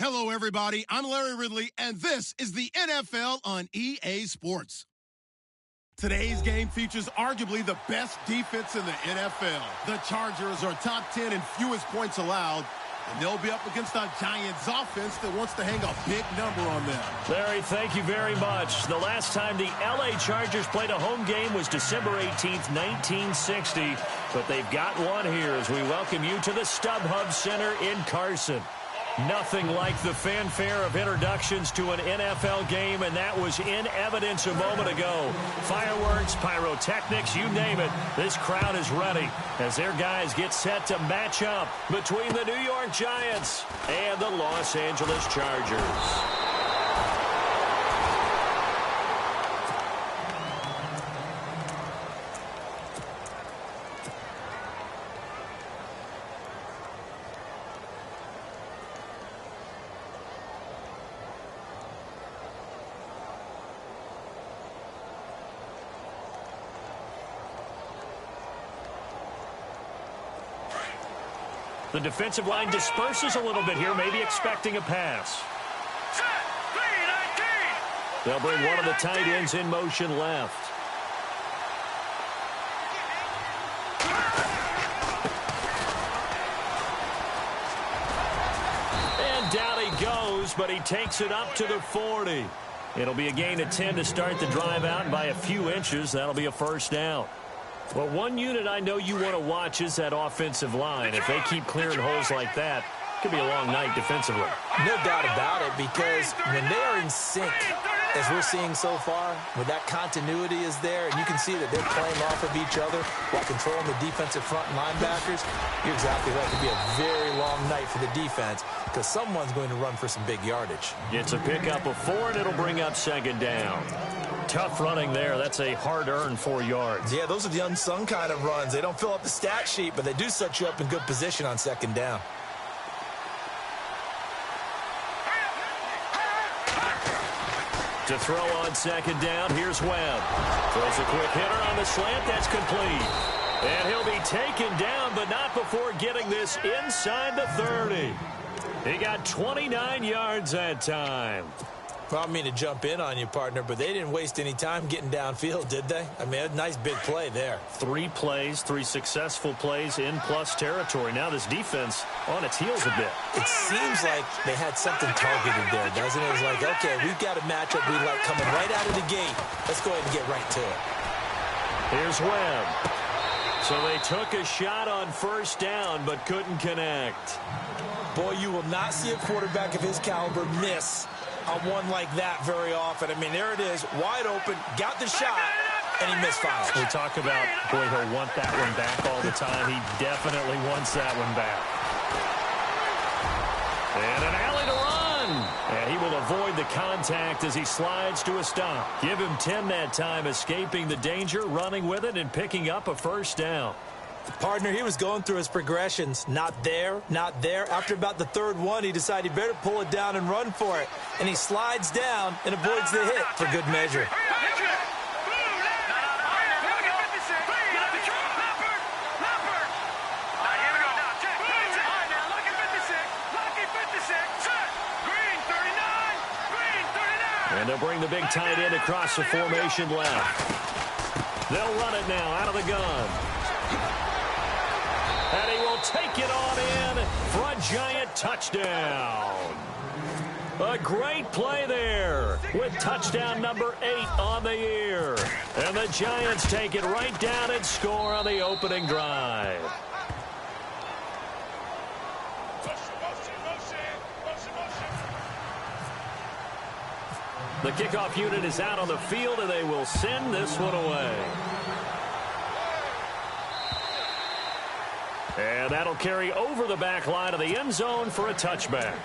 Hello, everybody. I'm Larry Ridley, and this is the NFL on EA Sports. Today's game features arguably the best defense in the NFL. The Chargers are top 10 in fewest points allowed, and they'll be up against a Giants offense that wants to hang a big number on them. Larry, thank you very much. The last time the LA Chargers played a home game was December 18th, 1960, but they've got one here as we welcome you to the StubHub Center in Carson. Nothing like the fanfare of introductions to an NFL game, and that was in evidence a moment ago. Fireworks, pyrotechnics, you name it. This crowd is ready as their guys get set to match up between the New York Giants and the Los Angeles Chargers. The defensive line disperses a little bit here, maybe expecting a pass. They'll bring one of the tight ends in motion left. And down he goes, but he takes it up to the 40. It'll be a gain of 10 to start the drive out, and by a few inches, that'll be a first down. Well, one unit I know you want to watch is that offensive line. If they keep clearing holes like that, it could be a long night defensively. No doubt about it, because when they are in sync, as we're seeing so far, when that continuity is there, and you can see that they're playing off of each other while controlling the defensive front linebackers, you're exactly right. It could be a very long night for the defense because someone's going to run for some big yardage. It's a pickup of 4, and it'll bring up second down. Tough running there. That's a hard-earned 4 yards. Yeah, those are the unsung kind of runs. They don't fill up the stat sheet, but they do set you up in good position on second down. To throw on second down, here's Webb. Throws a quick hitter on the slant. That's complete. And he'll be taken down, but not before getting this inside the 30. He got 29 yards that time. Well, I don't mean to jump in on you, partner, but they didn't waste any time getting downfield, did they? I mean, a nice big play there. 3 plays, 3 successful plays in plus territory. Now this defense on its heels a bit. It seems like they had something targeted there, doesn't it? It was like, okay, we've got a matchup we like coming right out of the gate. Let's go ahead and get right to it. Here's Webb. So they took a shot on first down, but couldn't connect. Boy, you will not see a quarterback of his caliber miss on one like that very often. I mean, there it is, wide open, got the shot, and he misfired. We talk about, boy, he'll want that one back all the time. He definitely wants that one back. And an alley to run. And he will avoid the contact as he slides to a stop. Give him 10 that time, escaping the danger, running with it, and picking up a first down. Partner, he was going through his progressions. Not there, not there. After about the third one, he decided he better pull it down and run for it. And he slides down and avoids the hit for good measure. And they'll bring the big tight end across the formation left. They'll run it now out of the gun. And he will take it on in for a Giant touchdown. A great play there with touchdown number 8 on the year. And the Giants take it right down and score on the opening drive. The kickoff unit is out on the field, and they will send this one away. And that'll carry over the back line of the end zone for a touchback.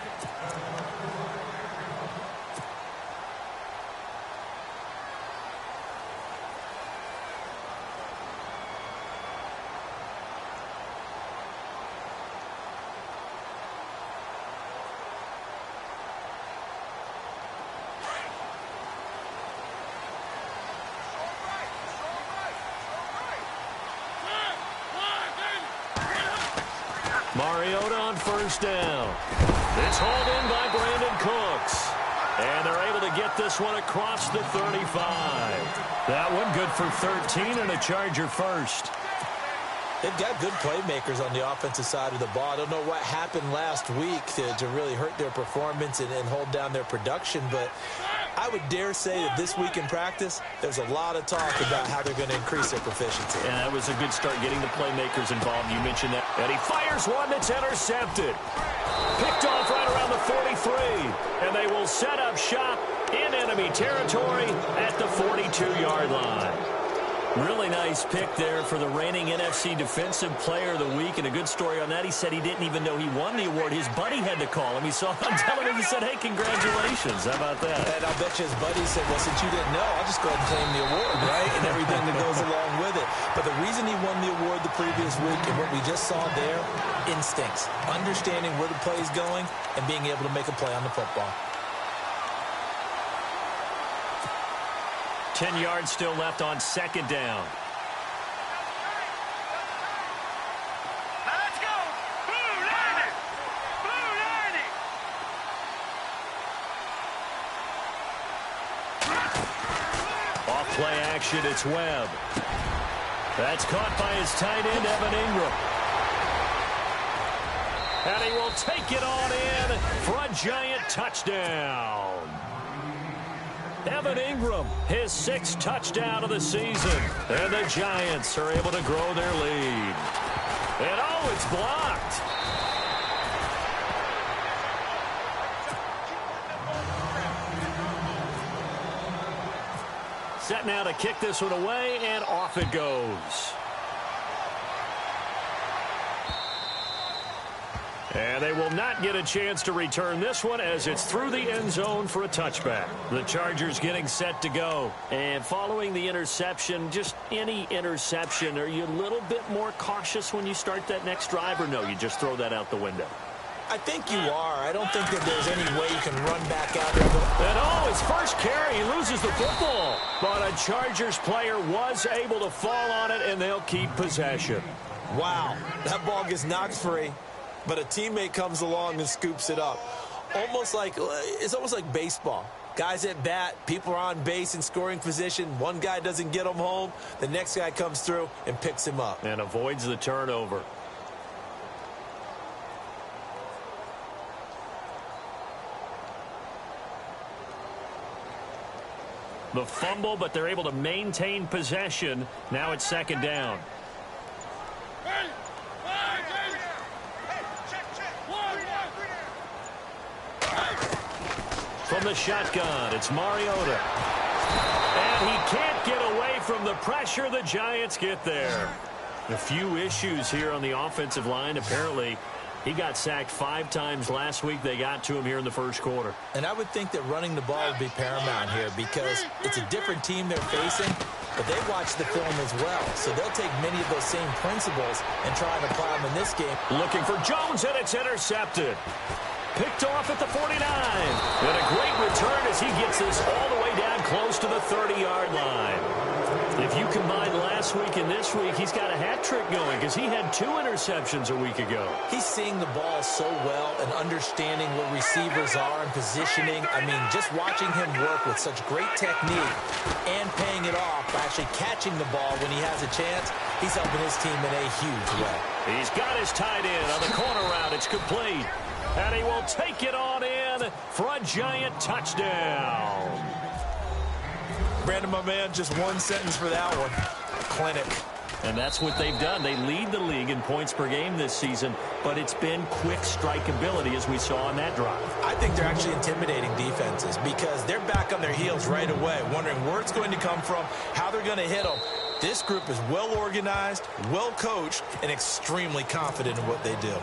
Mariota on first down. It's hauled in by Brandon Cooks. And they're able to get this one across the 35. That one good for 13 and a Charger first. They've got good playmakers on the offensive side of the ball. I don't know what happened last week to really hurt their performance and hold down their production, but I would dare say that this week in practice, there's a lot of talk about how they're going to increase their proficiency. And that was a good start getting the playmakers involved. You mentioned that. And he fires one that's intercepted. Picked off right around the 43. And they will set up shop in enemy territory at the 42-yard line. Really nice pick there for the reigning NFC Defensive Player of the Week. And a good story on that. He said he didn't even know he won the award. His buddy had to call him. He saw him on television. He said, hey, congratulations. How about that? And I'll bet you his buddy said, well, since you didn't know, I'll just go ahead and claim the award, right? And everything that goes along with it. But the reason he won the award the previous week and what we just saw there, instincts, understanding where the play is going and being able to make a play on the football. 10 yards still left on second down. Let's go! Blue Lightning! Blue Lightning! Off play action, it's Webb. That's caught by his tight end, Evan Ingram. And he will take it on in for a giant touchdown. Evan Ingram, his 6th touchdown of the season. And the Giants are able to grow their lead. And oh, it's blocked. Set now to kick this one away, and off it goes. And they will not get a chance to return this one as it's through the end zone for a touchback. The Chargers getting set to go. And following the interception, just any interception, are you a little bit more cautious when you start that next drive, or no, you just throw that out the window? I think you are. I don't think that there's any way you can run back out there. And oh, his first carry, he loses the football. But a Chargers player was able to fall on it, and they'll keep possession. Wow, that ball gets knocked free. But a teammate comes along and scoops it up. It's almost like baseball. Guys at bat, people are on base in scoring position. One guy doesn't get him home. The next guy comes through and picks him up. And avoids the turnover. The fumble, but they're able to maintain possession. Now it's second down. From the shotgun, it's Mariota. And he can't get away from the pressure. The Giants get there. A few issues here on the offensive line. Apparently, he got sacked 5 times last week. They got to him here in the first quarter. And I would think that running the ball would be paramount here because it's a different team they're facing, but they watch the film as well. So they'll take many of those same principles and try and apply them in this game. Looking for Jones, and it's intercepted. Picked off at the 49. And a great return as he gets this all the way down close to the 30-yard line. If you combine last week and this week, he's got a hat trick going because he had 2 interceptions a week ago. He's seeing the ball so well and understanding where receivers are and positioning. I mean, just watching him work with such great technique and paying it off by actually catching the ball when he has a chance, he's helping his team in a huge way. He's got his tight end on the corner route. It's complete. And he will take it on in for a giant touchdown. Brandon, my man, just one sentence for that one. Clinic. And that's what they've done. They lead the league in points per game this season, but it's been quick strikeability as we saw on that drive. I think they're actually intimidating defenses because they're back on their heels right away, wondering where it's going to come from, how they're going to hit them. This group is well organized, well coached, and extremely confident in what they do.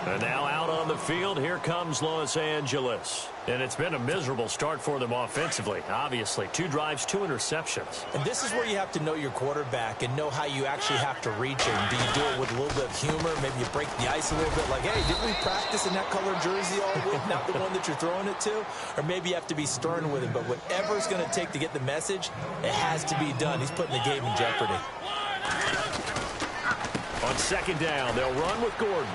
And now out on the field, here comes Los Angeles. And it's been a miserable start for them offensively, obviously. 2 drives, 2 interceptions. And this is where you have to know your quarterback and know how you actually have to reach him. Do you do it with a little bit of humor? Maybe you break the ice a little bit like, hey, didn't we practice in that color jersey all week, not the one that you're throwing it to? Or maybe you have to be stern with him. But whatever it's going to take to get the message, it has to be done. He's putting the game in jeopardy. On second down, they'll run with Gordon.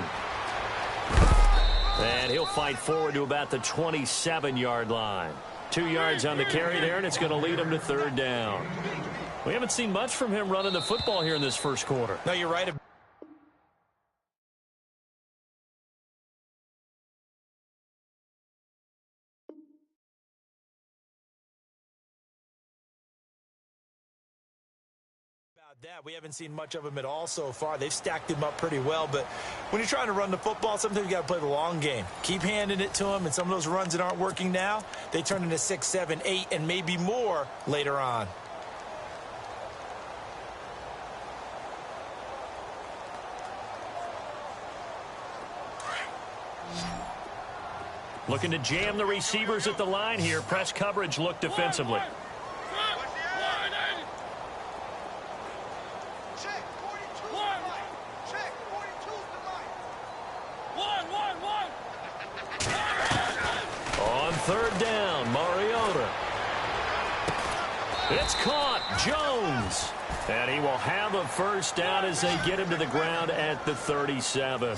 And he'll fight forward to about the 27-yard line. 2 yards on the carry there, and it's going to lead him to third down. We haven't seen much from him running the football here in this first quarter. No, you're right. That we haven't seen much of him at all so far. They've stacked him up pretty well, but when you're trying to run the football, sometimes you got to play the long game. Keep handing it to him, and some of those runs that aren't working now, they turn into 6, 7, 8, and maybe more later on. Looking to jam the receivers at the line here. Press coverage look defensively. Third down, Mariota. It's caught, Jones. And he will have a first down as they get him to the ground at the 37.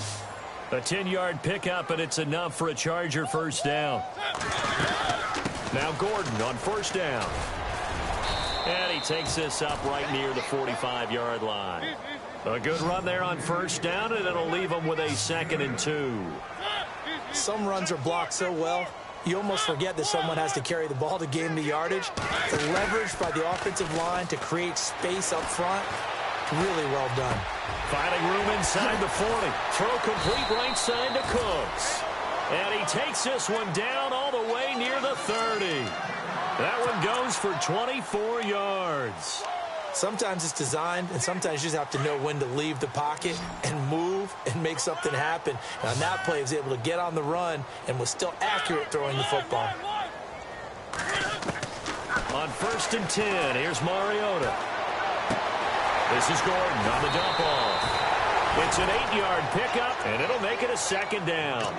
A 10-yard pickup, and it's enough for a Charger first down. Now Gordon on first down. And he takes this up right near the 45-yard line. A good run there on first down, and it'll leave him with a 2nd and 2. Some runs are blocked so well, you almost forget that someone has to carry the ball to gain the yardage. The leverage by the offensive line to create space up front, really well done. Finding room inside the 40. Throw complete right side to Cooks. And he takes this one down all the way near the 30. That one goes for 24 yards. Sometimes it's designed, and sometimes you just have to know when to leave the pocket and move and make something happen. And on that play, he was able to get on the run and was still accurate throwing the football. On 1st and 10, here's Mariota. This is Gordon on the dump off. It's an 8-yard pickup, and it'll make it a 2nd down.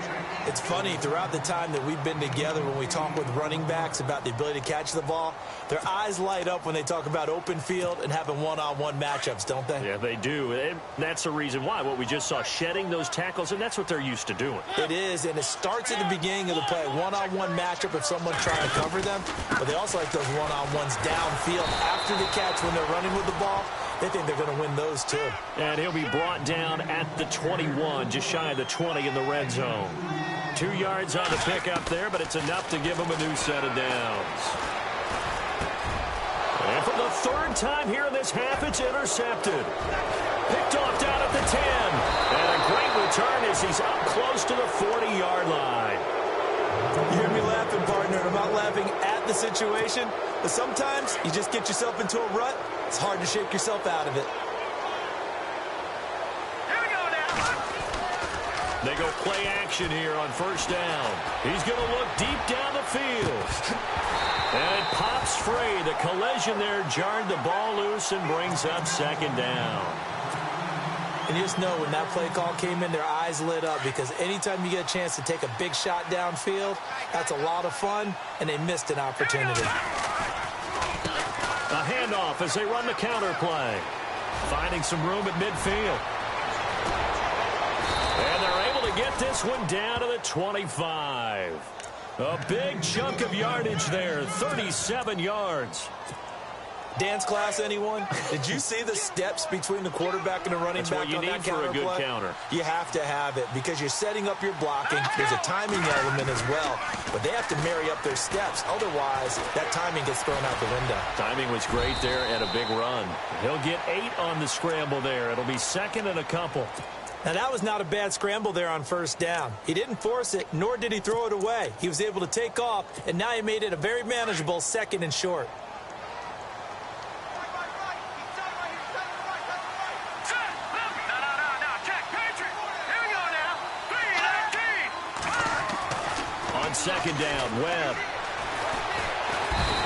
It's funny, throughout the time that we've been together, when we talk with running backs about the ability to catch the ball, their eyes light up when they talk about open field and having one-on-one matchups, don't they? Yeah, they do. And that's the reason why. What we just saw, shedding those tackles, and that's what they're used to doing. It is, and it starts at the beginning of the play. One-on-one matchup if someone's trying to cover them, but they also like those one-on-ones downfield after the catch when they're running with the ball. They think they're going to win those, too. And he'll be brought down at the 21, just shy of the 20 in the red zone. 2 yards on the pickup there, but it's enough to give him a new set of downs. And for the 3rd time here in this half, it's intercepted. Picked off down at the 10. And a great return as he's up close to the 40-yard line. You hear me laughing, partner. I'm not laughing at the situation, but sometimes you just get yourself into a rut. It's hard to shake yourself out of it. Here we go now. They go play action here on first down. He's going to look deep down the field. And it pops free. The collision there jarred the ball loose and brings up 2nd down. And you just know when that play call came in, their eyes lit up, because anytime you get a chance to take a big shot downfield, that's a lot of fun, and they missed an opportunity. A handoff as they run the counter play. Finding some room at midfield. And they're able to get this one down to the 25. A big chunk of yardage there, 37 yards. Dance class, anyone? Did you see the steps between the quarterback and the running back on that counter play? That's what you need for a good counter. You have to have it because you're setting up your blocking. There's a timing element as well, but they have to marry up their steps. Otherwise, that timing gets thrown out the window. Timing was great there and a big run. He'll get 8 on the scramble there. It'll be 2nd and a couple. Now, that was not a bad scramble there on first down. He didn't force it, nor did he throw it away. He was able to take off, and now he made it a very manageable 2nd and short. On 2nd down, Webb.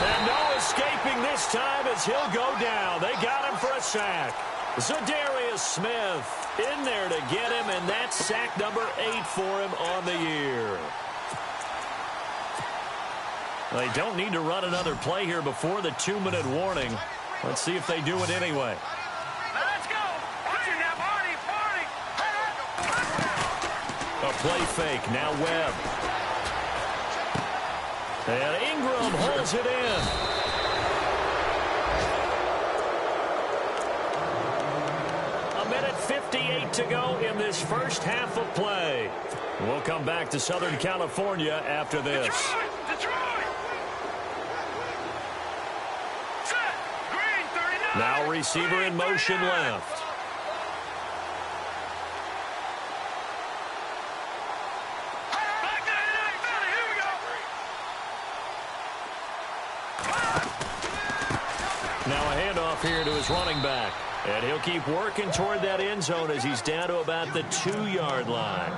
And no escaping this time as he'll go down. They got him for a sack. Zadarius Smith in there to get him, and that's sack number 8 for him on the year. They don't need to run another play here before the 2-minute warning. Let's see if they do it anyway. Let's go. Party now, party, party. A play fake. Now Webb. And Ingram holds it in. A minute 58 to go in this first half of play. We'll come back to Southern California after this. Detroit! Set! Green, 39! Now receiver in motion left. Back 99, Valley, here we go! Now a handoff here to his running back. And he'll keep working toward that end zone as he's down to about the 2-yard line.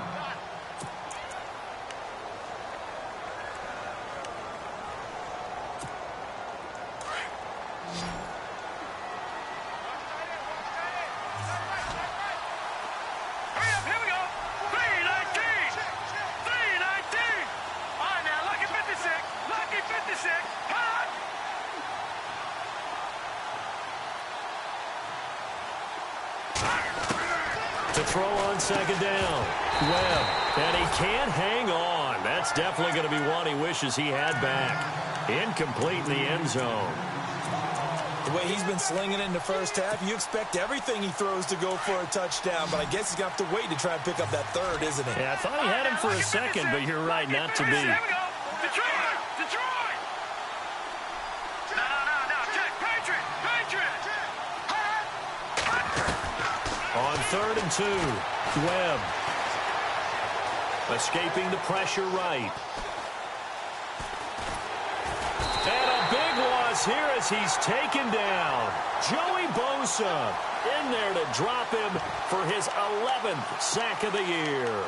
To throw on second down. Webb. And he can't hang on. That's definitely going to be one he wishes he had back. Incomplete in the end zone. The way he's been slinging it in the first half, you expect everything he throws to go for a touchdown, but I guess he's going to have to wait to try and pick up that third, isn't he? Yeah, I thought he had him for a second, but you're right, not to be. Here we go! Detroit! Detroit! No, check! Patriot! On 3rd and 2, Webb. Escaping the pressure right. And a big loss here as he's taken down. Joey Bosa in there to drop him for his 11th sack of the year.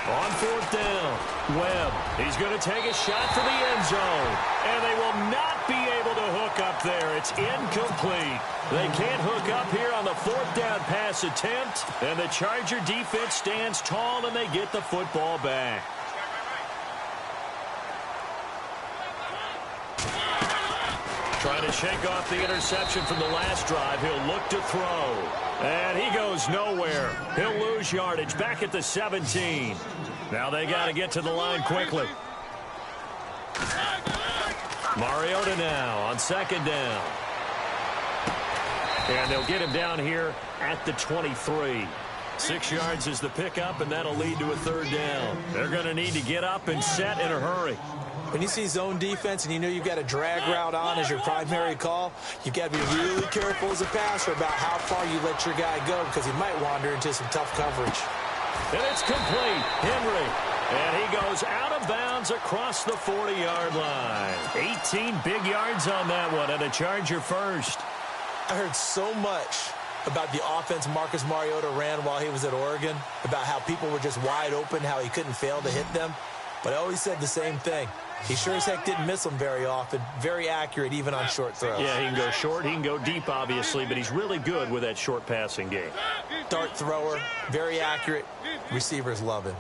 On 4th down, Webb. He's going to take a shot for the end zone. And they will not be able to hook up there. It's incomplete. They can't hook up here on the 4th down pass attempt. And the Charger defense stands tall and they get the football back. Trying to shake off the interception from the last drive. He'll look to throw. And he goes nowhere. He'll lose yardage back at the 17. Now they got to get to the line quickly. Mariota now on 2nd down. And they'll get him down here at the 23. 6 yards is the pickup, and that'll lead to a 3rd down. They're going to need to get up and set in a hurry. When you see zone defense and you know you've got a drag route on as your primary call, you've got to be really careful as a passer about how far you let your guy go because he might wander into some tough coverage. And it's complete. Henry. And he goes out of bounds across the 40-yard line. 18 big yards on that one, and a Charger first. I heard so much about the offense Marcus Mariota ran while he was at Oregon, about how people were just wide open, how he couldn't fail to hit them. But I always said the same thing. He sure as heck didn't miss them very often. Very accurate, even on short throws. Yeah, he can go short. He can go deep, obviously, but he's really good with that short passing game. Dart thrower, very accurate. Receivers love him.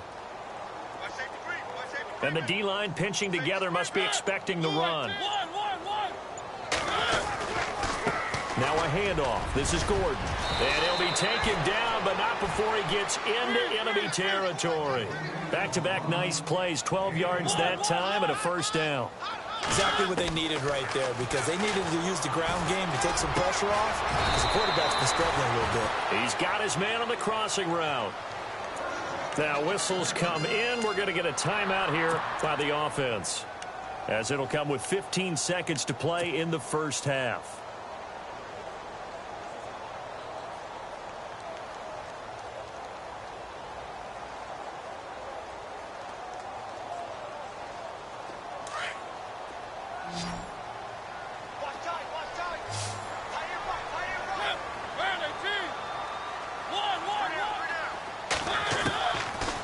And the D-line pinching together must be expecting the run. Now a handoff. This is Gordon. And he'll be taken down, but not before he gets into enemy territory. Back-to-back nice plays. 12 yards that time and a 1st down. Exactly what they needed right there because they needed to use the ground game to take some pressure off because the quarterback's been struggling a little bit. He's got his man on the crossing route. Now whistles come in. We're going to get a timeout here by the offense as it'll come with 15 seconds to play in the first half.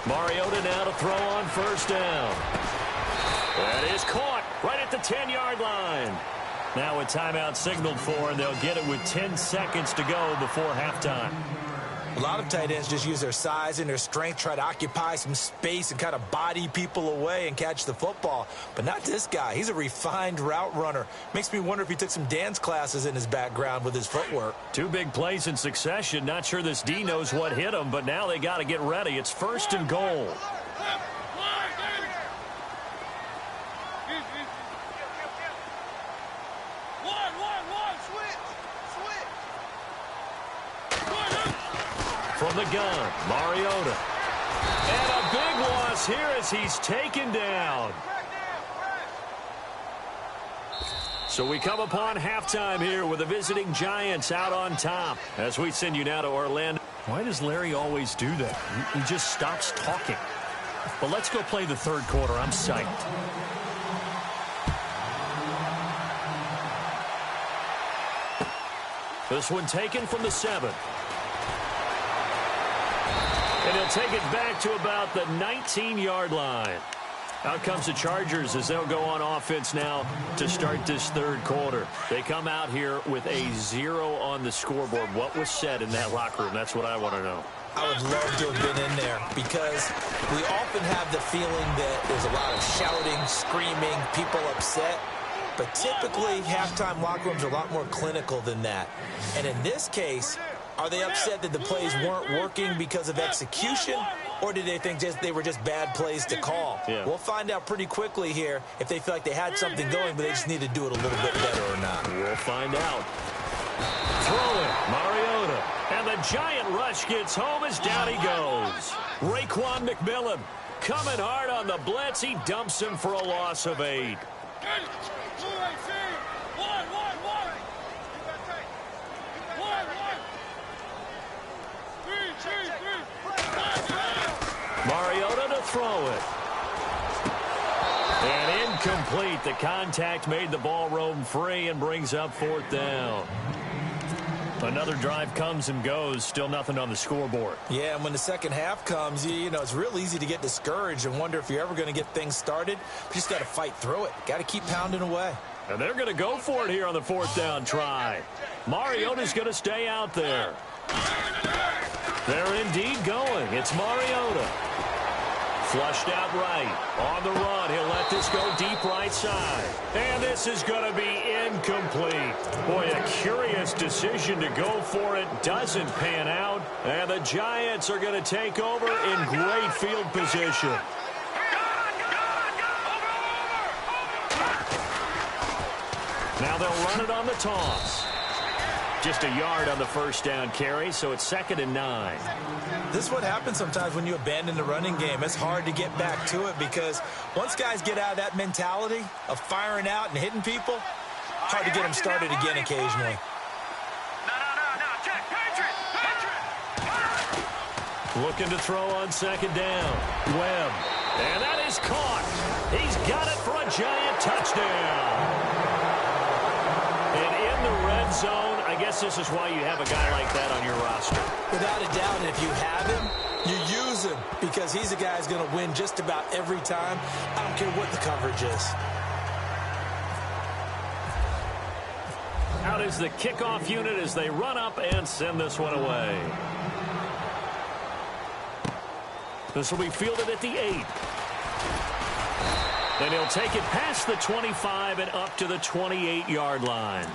Mariota now to throw on 1st down. That is caught right at the 10-yard line. Now a timeout signaled for, and they'll get it with 10 seconds to go before halftime. A lot of tight ends just use their size and their strength, try to occupy some space and kind of body people away and catch the football. But not this guy. He's a refined route runner. Makes me wonder if he took some dance classes in his background with his footwork. 2 big plays in succession. Not sure this D knows what hit him, but now they got to get ready. It's 1st and goal. From the gun, Mariota. And a big loss here as he's taken down. So we come upon halftime here with the visiting Giants out on top. As we send you now to Orlando. Why does Larry always do that? He just stops talking. But let's go play the 3rd quarter. I'm psyched. This one taken from the 7. And he'll take it back to about the 19-yard line. Out comes the Chargers as they'll go on offense now to start this 3rd quarter. They come out here with a 0 on the scoreboard. What was said in that locker room? That's what I want to know. I would love to have been in there because we often have the feeling that there's a lot of shouting, screaming, people upset. But typically, halftime locker rooms are a lot more clinical than that. And in this case, are they upset that the plays weren't working because of execution, or did they think they were just bad plays to call? Yeah. We'll find out pretty quickly here if they feel like they had something going, but they just need to do it a little bit better or not. We'll find out. Throw it, Mariota. And the giant rush gets home as down he goes. Raekwon McMillan coming hard on the blitz. He dumps him for a loss of 8. Mariota to throw it. And incomplete. The contact made the ball roam free and brings up 4th down. Another drive comes and goes. Still nothing on the scoreboard. Yeah, and when the second half comes, you know, it's real easy to get discouraged and wonder if you're ever going to get things started. You just got to fight through it. Got to keep pounding away. And they're going to go for it here on the 4th down try. Mariota's going to stay out there. They're indeed going. It's Mariota. Flushed out right. On the run. He'll let this go deep right side. And this is going to be incomplete. Boy, a curious decision to go for it. Doesn't pan out. And the Giants are going to take over in great field position. Now they'll run it on the toss. Just a yard on the 1st down carry, so it's 2nd and 9. This is what happens sometimes when you abandon the running game. It's hard to get back to it because once guys get out of that mentality of firing out and hitting people, hard to get them started again occasionally. Looking to throw on 2nd down. Webb. And that is caught. He's got it for a giant touchdown. And in the red zone, I guess this is why you have a guy like that on your roster. Without a doubt, and if you have him, you use him because he's a guy who's going to win just about every time. I don't care what the coverage is. Out is the kickoff unit as they run up and send this one away. This will be fielded at the 8. And he'll take it past the 25 and up to the 28-yard line.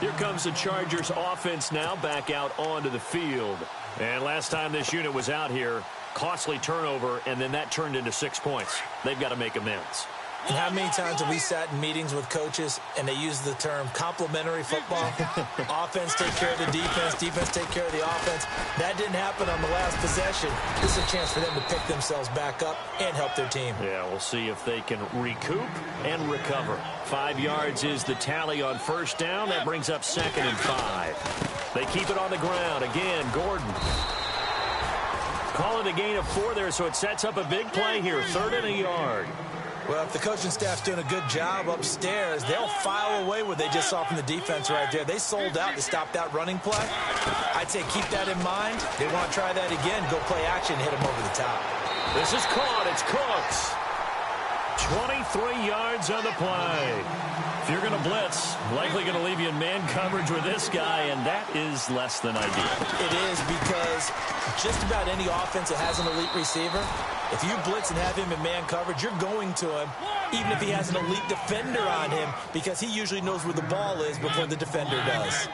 Here comes the Chargers offense now back out onto the field. And last time this unit was out here, costly turnover, and then that turned into 6 points. They've got to make amends. And how many times have we sat in meetings with coaches and they use the term complementary football? Offense take care of the defense, defense take care of the offense. That didn't happen on the last possession. This is a chance for them to pick themselves back up and help their team. Yeah, we'll see if they can recoup and recover. 5 yards is the tally on 1st down. That brings up 2nd and 5. They keep it on the ground. Again, Gordon. Call it a gain of 4 there, so it sets up a big play here. 3rd and a yard. Well, if the coaching staff's doing a good job upstairs, they'll file away what they just saw from the defense right there. They sold out to stop that running play. I'd say keep that in mind. They want to try that again. Go play action, hit them over the top. This is caught. It's Cooks. 23 yards on the play. If you're going to blitz, likely going to leave you in man coverage with this guy, and that is less than ideal. It is, because just about any offense that has an elite receiver, if you blitz and have him in man coverage, you're going to him, even if he has an elite defender on him, because he usually knows where the ball is before the defender does.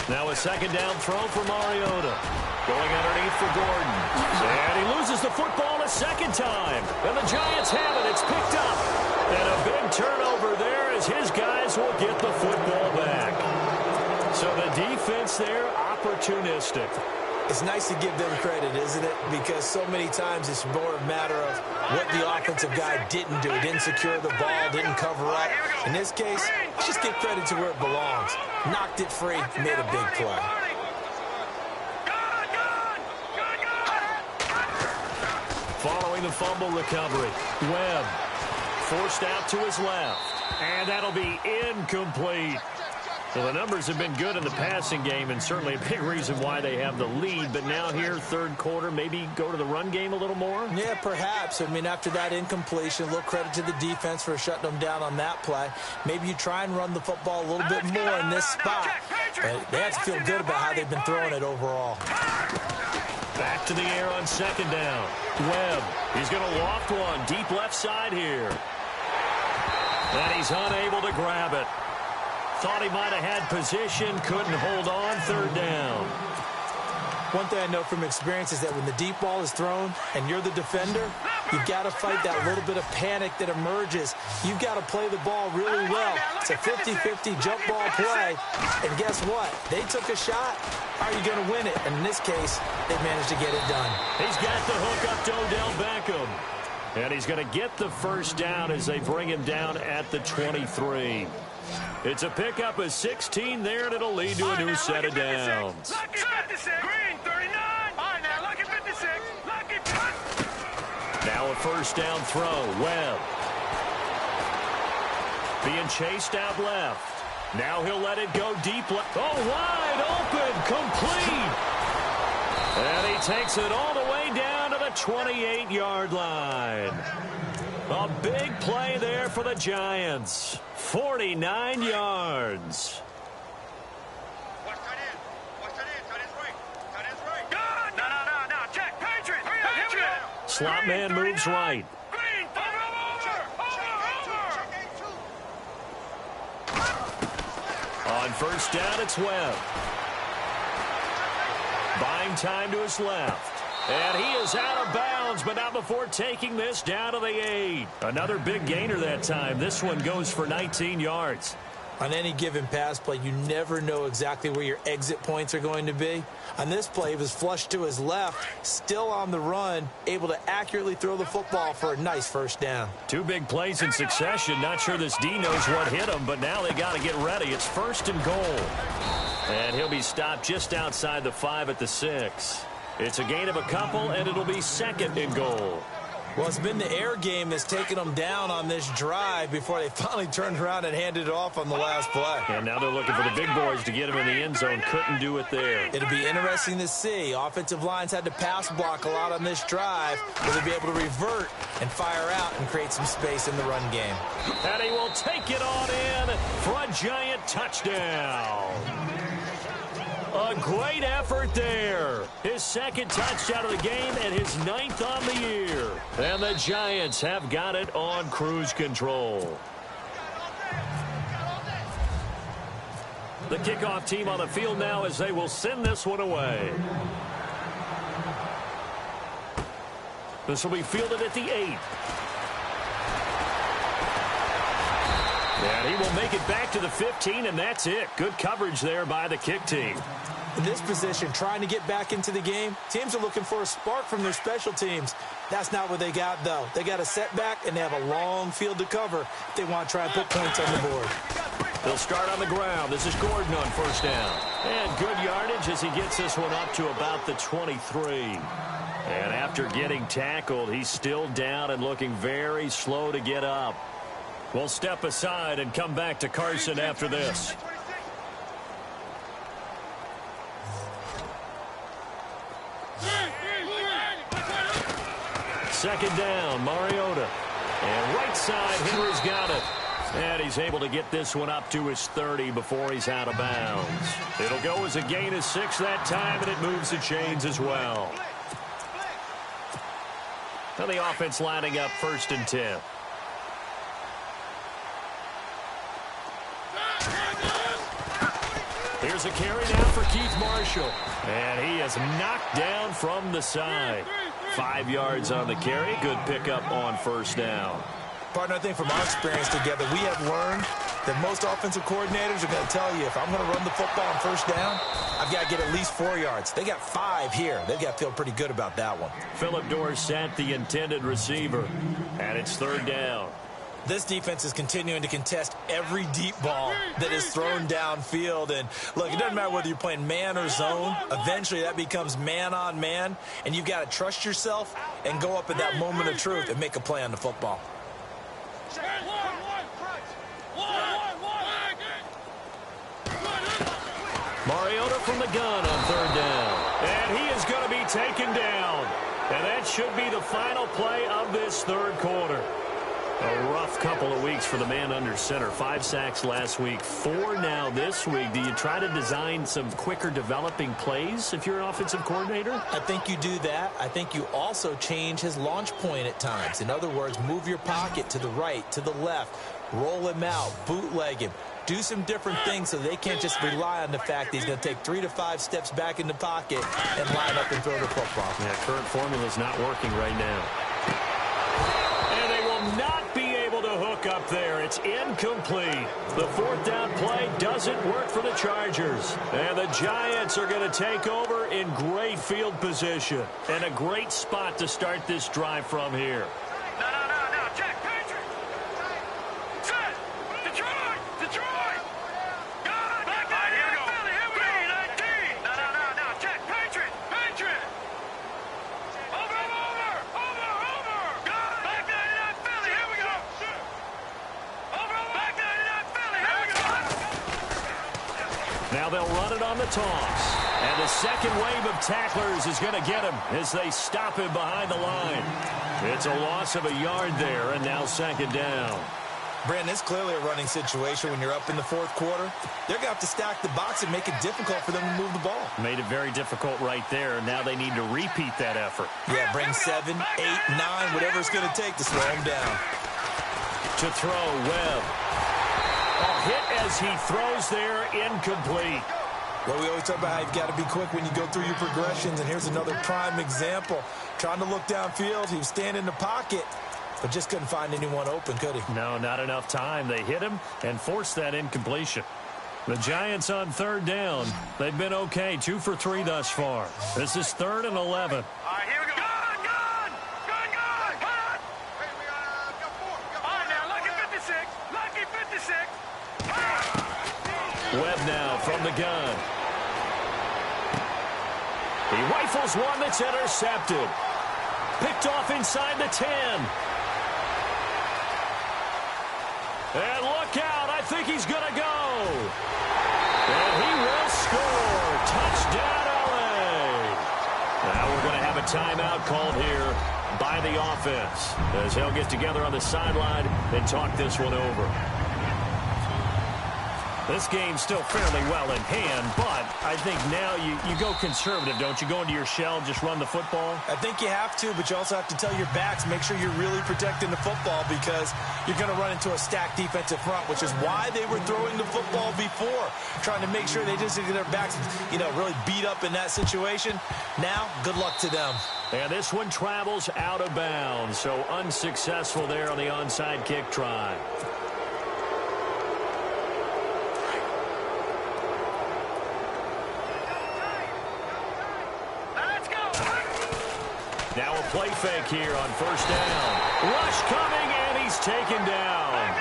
Now a second down throw for Mariota. Going underneath for Gordon. And he loses the football a second time. And the Giants have it. It's picked up. And a big turnover there as his guys will get the football back. So the defense there, opportunistic. It's nice to give them credit, isn't it? Because so many times it's more a matter of what the offensive guy didn't do. He didn't secure the ball, didn't cover up. In this case, just give credit to where it belongs. Knocked it free, made a big play. Following the fumble recovery, Webb forced out to his left. And that'll be incomplete. Well, the numbers have been good in the passing game, and certainly a big reason why they have the lead. But now here, third quarter, maybe go to the run game a little more? Yeah, perhaps. I mean, after that incompletion, a little credit to the defense for shutting them down on that play. Maybe you try and run the football a little bit more in this spot. But they have to feel good about how they've been throwing it overall. Back to the air on second down. Webb, he's going to loft one deep left side here. And he's unable to grab it. Thought he might have had position, couldn't hold on, third down. One thing I know from experience is that when the deep ball is thrown and you're the defender, you've got to fight that little bit of panic that emerges. You've got to play the ball really well. It's a 50-50 jump ball play. And guess what? They took a shot. Are you going to win it? And in this case, they managed to get it done. He's got the hook up to Odell Beckham. And he's going to get the first down as they bring him down at the 23. It's a pickup of 16 there, and it'll lead to a new set of downs. Lucky 56. Green 39. All right, now lucky 56. Lucky 50. Now a first down throw. Webb being chased out left. Now he'll let it go deep left. Oh, wide open, complete. And he takes it all the way down to the 28-yard line. A big play there for the Giants. 49 yards. Slot man moves right. On first down, it's Webb. Buying time to his left. And he is out of bounds, but not before taking this down to the 8. Another big gainer that time. This one goes for 19 yards. On any given pass play, you never know exactly where your exit points are going to be. On this play, he was flushed to his left, still on the run, able to accurately throw the football for a nice first down. Two big plays in succession. Not sure this D knows what hit him, but now they got to get ready. It's first and goal. And he'll be stopped just outside the 5 at the 6. It's a gain of a couple, and it'll be second and goal. Well, it's been the air game that's taken them down on this drive before they finally turned around and handed it off on the last play. And now they're looking for the big boys to get him in the end zone. Couldn't do it there. It'll be interesting to see. Offensive lines had to pass block a lot on this drive. Will they be able to revert and fire out and create some space in the run game? And he will take it on in for a Giant touchdown. A great effort there. His second touchdown of the game and his 9th on the year. And the Giants have got it on cruise control. The kickoff team on the field now as they will send this one away. This will be fielded at the 8. And he will make it back to the 15, and that's it. Good coverage there by the kick team. In this position, trying to get back into the game, teams are looking for a spark from their special teams. That's not what they got, though. They got a setback, and they have a long field to cover if they want to try and put points on the board. They'll start on the ground. This is Gordon on first down. And good yardage as he gets this one up to about the 23. And after getting tackled, he's still down and looking very slow to get up. We'll step aside and come back to Carson after this. Second down, Mariota. And right side, Henry's got it. And he's able to get this one up to his 30 before he's out of bounds. It'll go as a gain of 6 that time, and it moves the chains as well. Now the offense lining up 1st and 10. Here's a carry now for Keith Marshall. And he is knocked down from the side. 5 yards on the carry. Good pickup on 1st down. Partner, I think from our experience together, we have learned that most offensive coordinators are going to tell you, if I'm going to run the football on 1st down, I've got to get at least 4 yards. They got 5 here. They've got to feel pretty good about that one. Phillip Dorsett, the intended receiver. And it's 3rd down. This defense is continuing to contest every deep ball that is thrown downfield. And, look, it doesn't matter whether you're playing man or zone. Eventually, that becomes man-on-man. And you've got to trust yourself and go up at that moment of truth and make a play on the football. Mariota from the gun on 3rd down. And he is going to be taken down. And that should be the final play of this 3rd quarter. A rough couple of weeks for the man under center. 5 sacks last week, 4 now this week. Do you try to design some quicker developing plays if you're an offensive coordinator? I think you do that. I think you also change his launch point at times. In other words, move your pocket to the right, to the left, roll him out, bootleg him. Do some different things so they can't just rely on the fact that he's going to take 3 to 5 steps back in the pocket and line up and throw the football. Yeah, current formula is not working right now. And they will not be able to hook up there. It's incomplete. The 4th down play doesn't work for the Chargers. And the Giants are going to take over in great field position. And a great spot to start this drive from here. No, Jack Patrick. Set. Detroit. God, back down here we go. Here we go. 19. No, Jack Patrick. Over. God, back 99 Philly. Here we go. Over. Back 99 Philly. Here we go. Now they'll run it on the toss. And the second wave of tacklers is going to get him as they stop him behind the line. It's a loss of a yard there, and now 2nd down. Brandon, it's clearly a running situation when you're up in the 4th quarter. They're going to have to stack the box and make it difficult for them to move the ball. Made it very difficult right there. Now they need to repeat that effort. Yeah, bring 7, 8, 9, whatever it's going to take to slow him down. To throw, Webb. A hit as he throws there, incomplete. Well, we always talk about how you've got to be quick when you go through your progressions, and here's another prime example. Trying to look downfield, he was standing in the pocket, but just couldn't find anyone open, could he? No, not enough time. They hit him and forced that incompletion. The Giants on 3rd down. They've been okay, 2 for 3 thus far. This is 3rd and 11. All right, here we go. Gun! Hot! All right, now, lucky 56. Webb now from the gun. He rifles one that's intercepted. Picked off inside the 10. And look out, I think he's going to go. And he will score. Touchdown, LA. Now we're going to have a timeout called here by the offense as they'll get together on the sideline and talk this one over. This game's still fairly well in hand, but I think now you go conservative, don't you? Go into your shell, just run the football? I think you have to, but you also have to tell your backs, make sure you're really protecting the football because you're going to run into a stacked defensive front, which is why they were throwing the football before, trying to make sure they just get their backs, really beat up in that situation. Now, good luck to them. And this one travels out of bounds, so unsuccessful there on the onside kick try. Now a play fake here on 1st down. Rush coming, and he's taken down.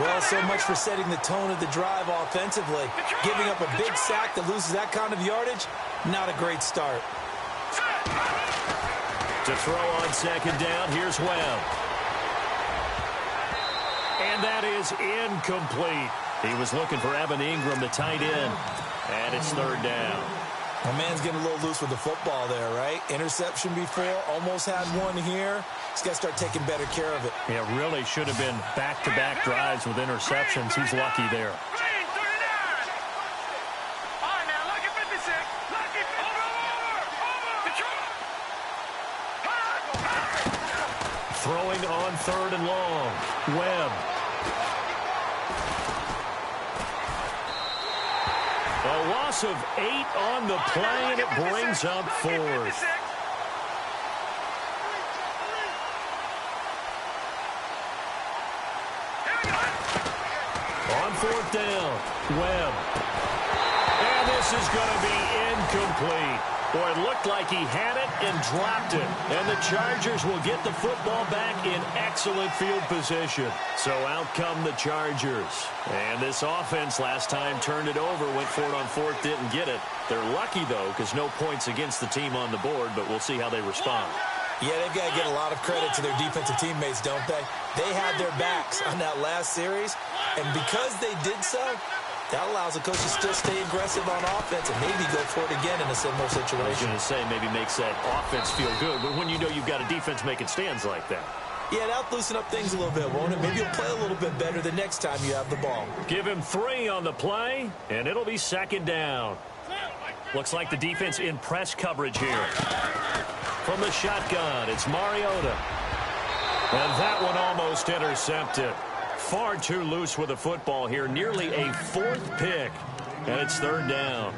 Well, so much for setting the tone of the drive offensively. Giving up a big sack that loses that kind of yardage, not a great start. To throw on 2nd down, here's Webb. And that is incomplete. He was looking for Evan Ingram, the tight end. And it's 3rd down. My man's getting a little loose with the football there, right? Interception before, almost had one here. He's got to start taking better care of it. Yeah, really should have been back-to-back drives with interceptions. He's lucky there. Throwing on 3rd and long. Webb. A loss of 8 on the play, and it brings up 4th. On 4th down, Webb. And this is going to be incomplete. Boy, it looked like he had it and dropped it. And the Chargers will get the football back in excellent field position. So out come the Chargers. And this offense last time turned it over, went for it on 4th, didn't get it. They're lucky, though, because no points against the team on the board, but we'll see how they respond. Yeah, they've got to get a lot of credit to their defensive teammates, don't they? They had their backs on that last series, and because they did so, that allows the coach to still stay aggressive on offense and maybe go for it again in a similar situation. I was going to say maybe makes that offense feel good, but when you know you've got a defense making stands like that. Yeah, that'll loosen up things a little bit, won't it? Maybe you'll play a little bit better the next time you have the ball. Give him 3 on the play, and it'll be 2nd down. Looks like the defense in press coverage here. From the shotgun, it's Mariota. And that one almost intercepted. Far too loose with the football here. Nearly a 4th pick. And it's 3rd down.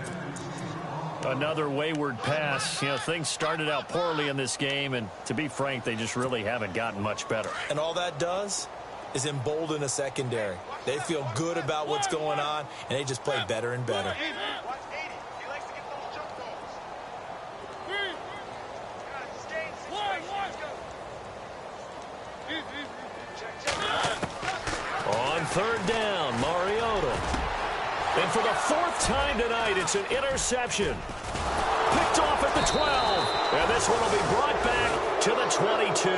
Another wayward pass. You know, things started out poorly in this game, and to be frank, they just really haven't gotten much better. And all that does is embolden a secondary. They feel good about what's going on, and they just play better and better. On 3rd down, Mariota. And for the 4th time tonight, it's an interception. Picked off at the 12. And this one will be brought back to the 22.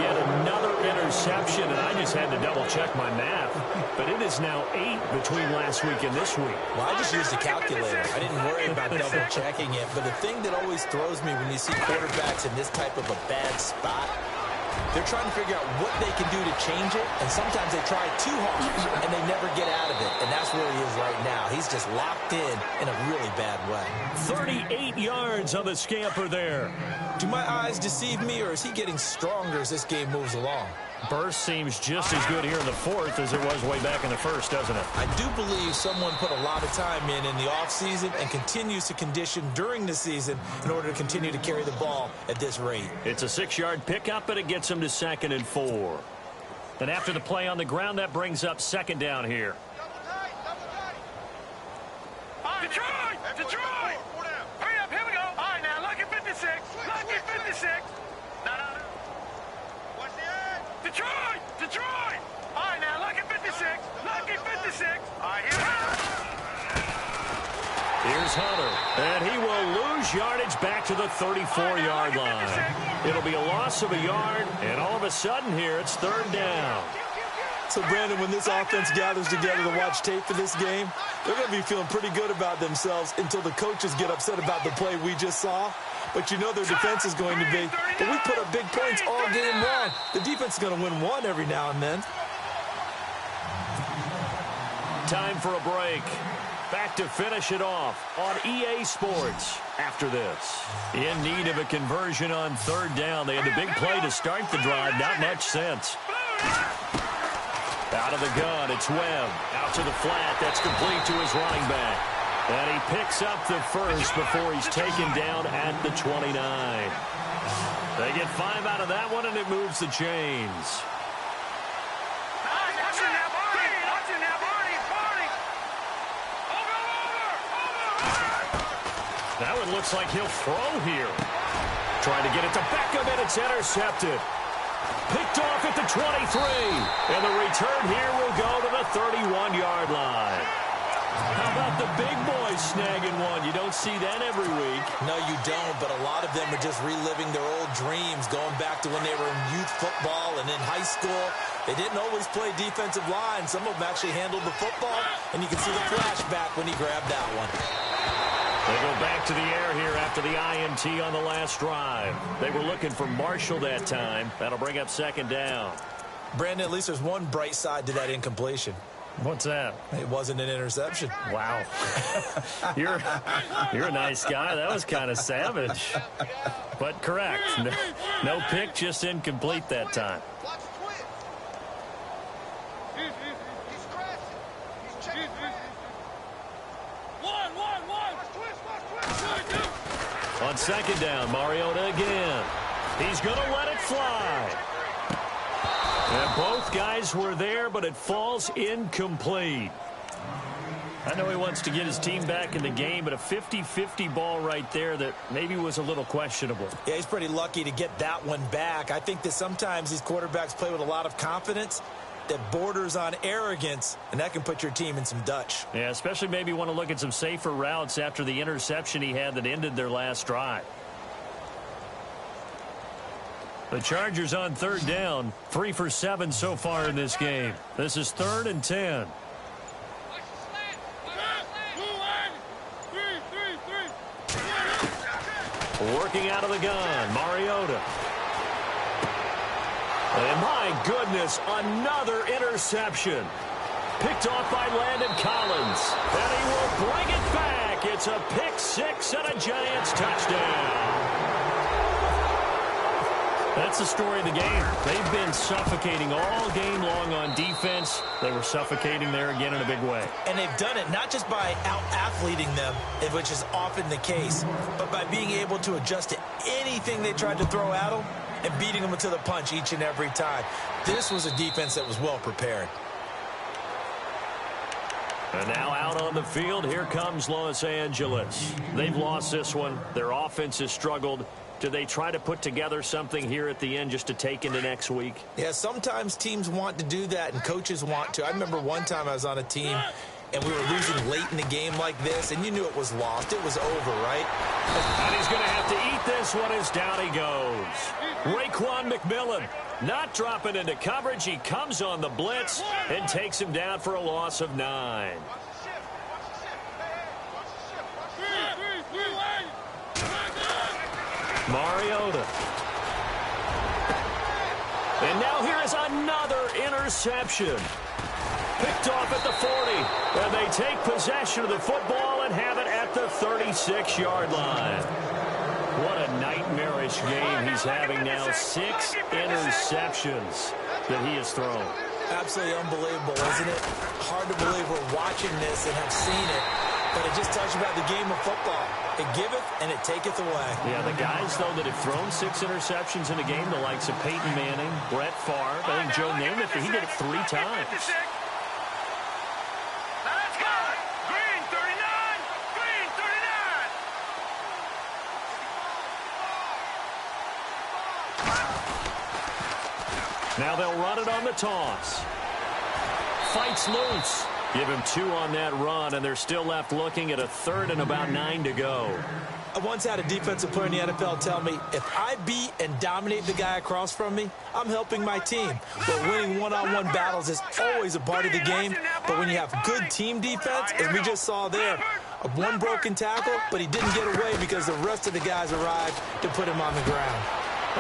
Yet another interception, and I just had to double-check my math. But it is now 8 between last week and this week. Well, I just used a calculator. I didn't worry about double-checking it. But the thing that always throws me when you see quarterbacks in this type of a bad spot, they're trying to figure out what they can do to change it, and sometimes they try too hard, and they never get out of it, and that's where he is right now. He's just locked in a really bad way. 38 yards on the scamper there. Do my eyes deceive me, or is he getting stronger as this game moves along? Burst seems just as good here in the 4th as it was way back in the 1st, doesn't it? I do believe someone put a lot of time in the offseason and continues to condition during the season in order to continue to carry the ball at this rate. It's a 6-yard pickup, but it gets him to 2nd and 4. And after the play on the ground, that brings up 2nd down here. Detroit! Detroit! Hurry up, here we go. All right, now, lucky 56. Lucky 56. No. What's the end? Detroit! Detroit! All right, now, lucky 56. Lucky 56. All right, here we go. Here's Hunter, and he will lose yardage back to the 34-yard line. It'll be a loss of a yard, and all of a sudden here, it's 3rd down. So, Brandon, when this offense gathers together to watch tape for this game, they're going to be feeling pretty good about themselves until the coaches get upset about the play we just saw. But you know their defense is going to be, but we put up big points all game long. The defense is going to win one every now and then. Time for a break. Back to finish it off on EA Sports after this. In need of a conversion on 3rd down. They had the big play to start the drive. Not much sense. Out of the gun, it's Webb. Out to the flat. That's complete to his running back. And he picks up the first before he's taken down at the 29. They get 5 out of that one, and it moves the chains. That one looks like he'll throw here. Trying to get it to Beckham, and it's intercepted. Picked off at the 23. And the return here will go to the 31-yard line. How about the big boys snagging one? You don't see that every week. No, you don't, but a lot of them are just reliving their old dreams, going back to when they were in youth football and in high school. They didn't always play defensive line. Some of them actually handled the football, and you can see the flashback when he grabbed that one. They go back to the air here after the INT on the last drive. They were looking for Marshall that time. That'll bring up second down. Brandon, at least there's one bright side to that incompletion. What's that? It wasn't an interception. Wow. You're a nice guy. That was kind of savage. But correct. No pick, just incomplete that time. On second down, Mariota again. He's going to let it fly. And both guys were there, but it falls incomplete. I know he wants to get his team back in the game, but a 50-50 ball right there that maybe was a little questionable. Yeah, he's pretty lucky to get that one back. I think that sometimes these quarterbacks play with a lot of confidence that borders on arrogance, and that can put your team in some Dutch. Yeah, especially maybe want to look at some safer routes after the interception he had that ended their last drive. The Chargers on third down, 3 for 7 so far in this game. This is 3rd and 10. Working out of the gun, Mariota. And my goodness, another interception. Picked off by Landon Collins. And he will bring it back. It's a pick six and a Giants touchdown. That's the story of the game. They've been suffocating all game long on defense. They were suffocating there again in a big way. And they've done it not just by out-athleting them, which is often the case, but by being able to adjust to anything they tried to throw at them and beating them to the punch each and every time. This was a defense that was well prepared. And now out on the field, here comes Los Angeles. They've lost this one. Their offense has struggled. Do they try to put together something here at the end just to take into next week? Yeah, sometimes teams want to do that and coaches want to. I remember one time I was on a team and we were losing late in the game like this, and you knew it was lost. It was over, right? And he's going to have to eat this one as down he goes. Raekwon McMillan not dropping into coverage. He comes on the blitz and takes him down for a loss of 9. Mariota. And now here is another interception. Picked off at the 40. And they take possession of the football and have it at the 36-yard line. What a nightmarish game he's having now. 6 interceptions that he has thrown. Absolutely unbelievable, isn't it? Hard to believe we're watching this and have seen it. But it just tells you about the game of football. It giveth and it taketh away. Yeah, the guys, though, that have thrown 6 interceptions in a game, the likes of Peyton Manning, Brett Favre, I think Joe Namath, he did it 3 times. Let's go! Green 39! Green 39! Now they'll run it on the toss. Fights loose. Give him 2 on that run, and they're still left looking at a 3rd and about 9 to go. I once had a defensive player in the NFL tell me, if I beat and dominate the guy across from me, I'm helping my team. But winning one-on-one battles is always a part of the game. But when you have good team defense, as we just saw there, one broken tackle, but he didn't get away because the rest of the guys arrived to put him on the ground.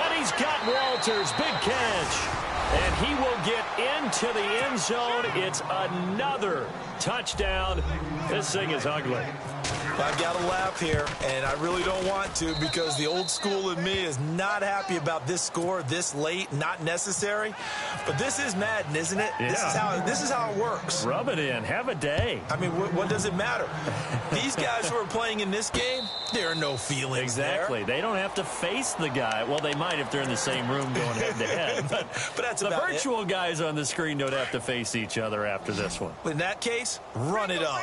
And he's got Walters, big catch. And he will get into the end zone. It's another touchdown. This thing is ugly. I've got to laugh here, and I really don't want to because the old school in me is not happy about this score this late, not necessary. But this is Madden, isn't it? Yeah. This is how it works. Rub it in. Have a day. I mean, what does it matter? These guys who are playing in this game, there are no feelings Exactly. there. They don't have to face the guy. Well, they might if they're in the same room going head-to-head. But that's the about virtual guys on the screen don't have to face each other after this one. In that case, run it up.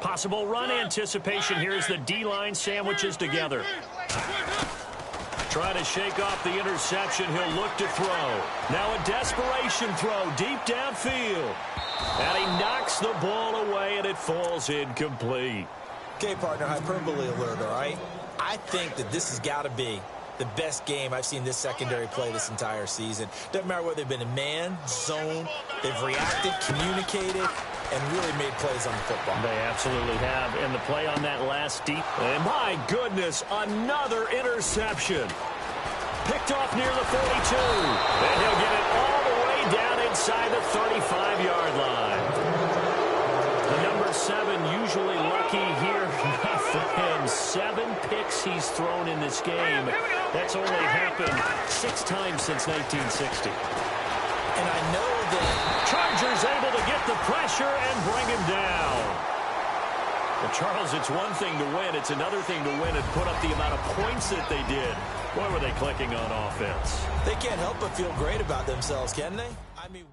Possible run anticipation. Here's the D-line sandwiches together. Trying to shake off the interception. He'll look to throw. Now a desperation throw deep downfield. And he knocks the ball away, and it falls incomplete. Okay, partner, hyperbole alert, all right? I think that this has got to be the best game I've seen this secondary play this entire season. Doesn't matter whether they've been in man, zone, they've reacted, communicated. and really made plays on the football. They absolutely have. And the play on that last deep. And my goodness, another interception. Picked off near the 42. And he'll get it all the way down inside the 35-yard line. The number 7 usually lucky here. Not for him. 7 picks he's thrown in this game. That's only happened 6 times since 1960. And I know that Chargers able to get the pressure and bring him down. Well, Charles, it's one thing to win. It's another thing to win and put up the amount of points that they did. Boy, were they clicking on offense. they can't help but feel great about themselves, can they? I mean...